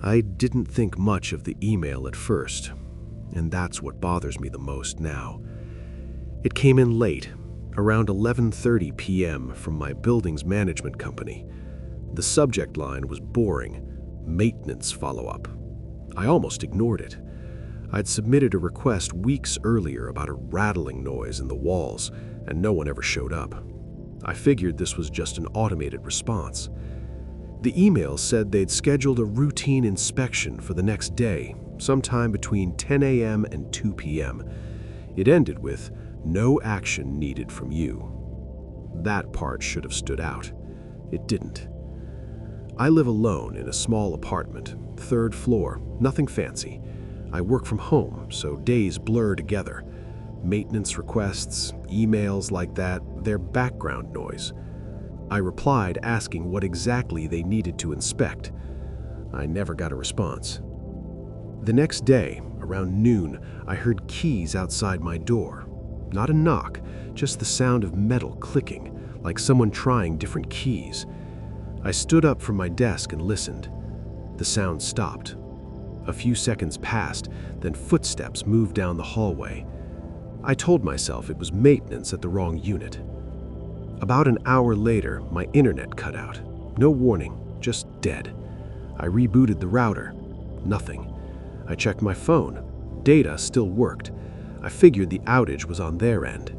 I didn't think much of the email at first, and that's what bothers me the most now. It came in late, around 11:30 p.m. from my building's management company. The subject line was boring, maintenance follow-up. I almost ignored it. I'd submitted a request weeks earlier about a rattling noise in the walls, and no one ever showed up. I figured this was just an automated response. The email said they'd scheduled a routine inspection for the next day, sometime between 10 a.m. and 2 p.m. It ended with, "No action needed from you." That part should have stood out. It didn't. I live alone in a small apartment, 3rd floor, nothing fancy. I work from home, so days blur together. Maintenance requests, emails like that, they're background noise. I replied asking what exactly they needed to inspect. I never got a response. The next day, around noon, I heard keys outside my door. Not a knock, just the sound of metal clicking, like someone trying different keys. I stood up from my desk and listened. The sound stopped. A few seconds passed, then footsteps moved down the hallway. I told myself it was maintenance at the wrong unit. About an hour later, my internet cut out. No warning, just dead. I rebooted the router. Nothing. I checked my phone. Data still worked. I figured the outage was on their end.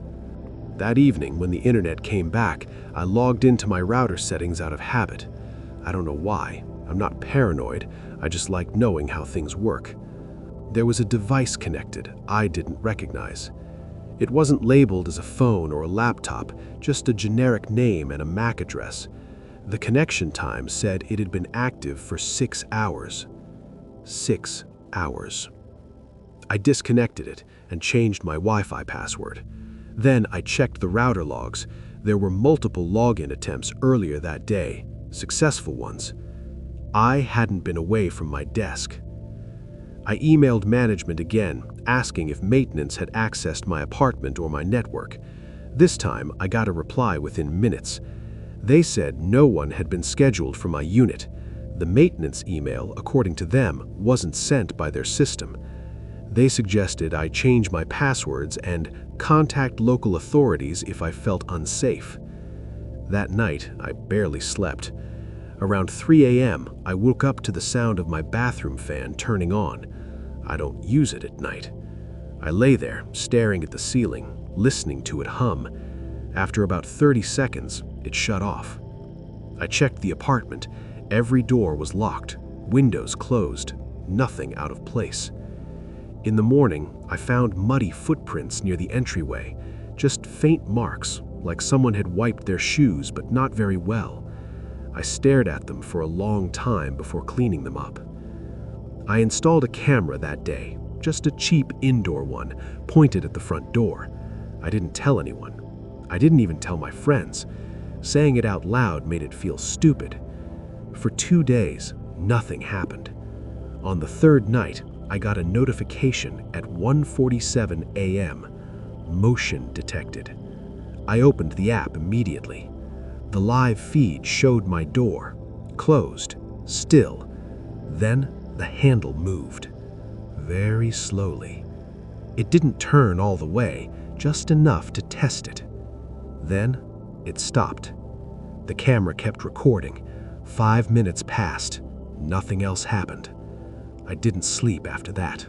That evening, when the internet came back, I logged into my router settings out of habit. I don't know why. I'm not paranoid. I just like knowing how things work. There was a device connected I didn't recognize. It wasn't labeled as a phone or a laptop, just a generic name and a MAC address. The connection time said it had been active for 6 hours. 6 hours. I disconnected it and changed my Wi-Fi password. Then I checked the router logs. There were multiple login attempts earlier that day, successful ones. I hadn't been away from my desk. I emailed management again, asking if maintenance had accessed my apartment or my network. This time, I got a reply within minutes. They said no one had been scheduled for my unit. The maintenance email, according to them, wasn't sent by their system. They suggested I change my passwords and contact local authorities if I felt unsafe. That night, I barely slept. Around 3 a.m., I woke up to the sound of my bathroom fan turning on. I don't use it at night. I lay there, staring at the ceiling, listening to it hum. After about 30 seconds, it shut off. I checked the apartment. Every door was locked, windows closed, nothing out of place. In the morning, I found muddy footprints near the entryway, just faint marks, like someone had wiped their shoes but not very well. I stared at them for a long time before cleaning them up. I installed a camera that day, just a cheap indoor one, pointed at the front door. I didn't tell anyone. I didn't even tell my friends. Saying it out loud made it feel stupid. For 2 days, nothing happened. On the 3rd night, I got a notification at 1:47 a.m. Motion detected. I opened the app immediately. The live feed showed my door, closed, still. Then the handle moved, very slowly. It didn't turn all the way, just enough to test it. Then it stopped. The camera kept recording. 5 minutes passed. Nothing else happened. I didn't sleep after that.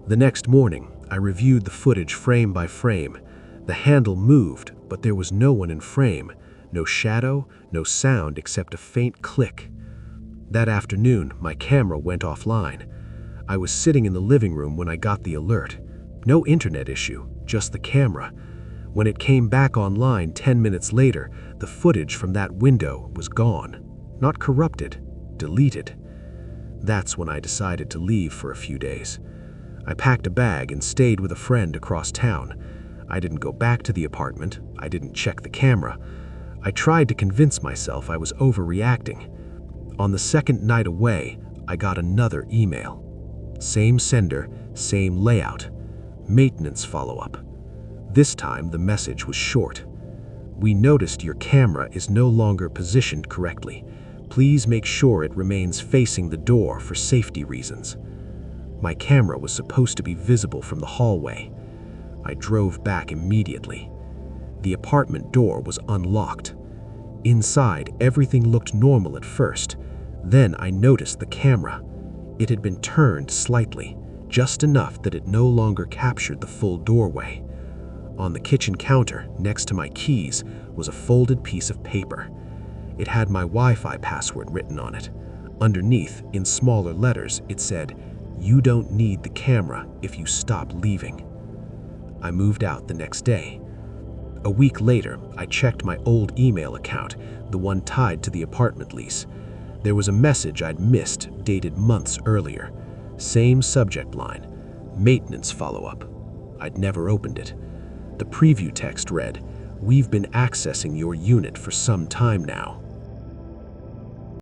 The next morning, I reviewed the footage frame by frame. The handle moved, but there was no one in frame. No shadow, no sound except a faint click. That afternoon, my camera went offline. I was sitting in the living room when I got the alert. No internet issue, just the camera. When it came back online 10 minutes later, the footage from that window was gone. Not corrupted, deleted. That's when I decided to leave for a few days. I packed a bag and stayed with a friend across town. I didn't go back to the apartment. I didn't check the camera. I tried to convince myself I was overreacting. On the 2nd night away, I got another email. Same sender, same layout. Maintenance follow-up. This time, the message was short. We noticed your camera is no longer positioned correctly. Please make sure it remains facing the door for safety reasons. My camera was supposed to be visible from the hallway. I drove back immediately. The apartment door was unlocked. Inside, everything looked normal at first. Then I noticed the camera. It had been turned slightly, just enough that it no longer captured the full doorway. On the kitchen counter, next to my keys, was a folded piece of paper. It had my Wi-Fi password written on it. Underneath, in smaller letters, it said, "You don't need the camera if you stop leaving." I moved out the next day. A week later, I checked my old email account, the one tied to the apartment lease. There was a message I'd missed dated months earlier. Same subject line, maintenance follow-up. I'd never opened it. The preview text read, "We've been accessing your unit for some time now."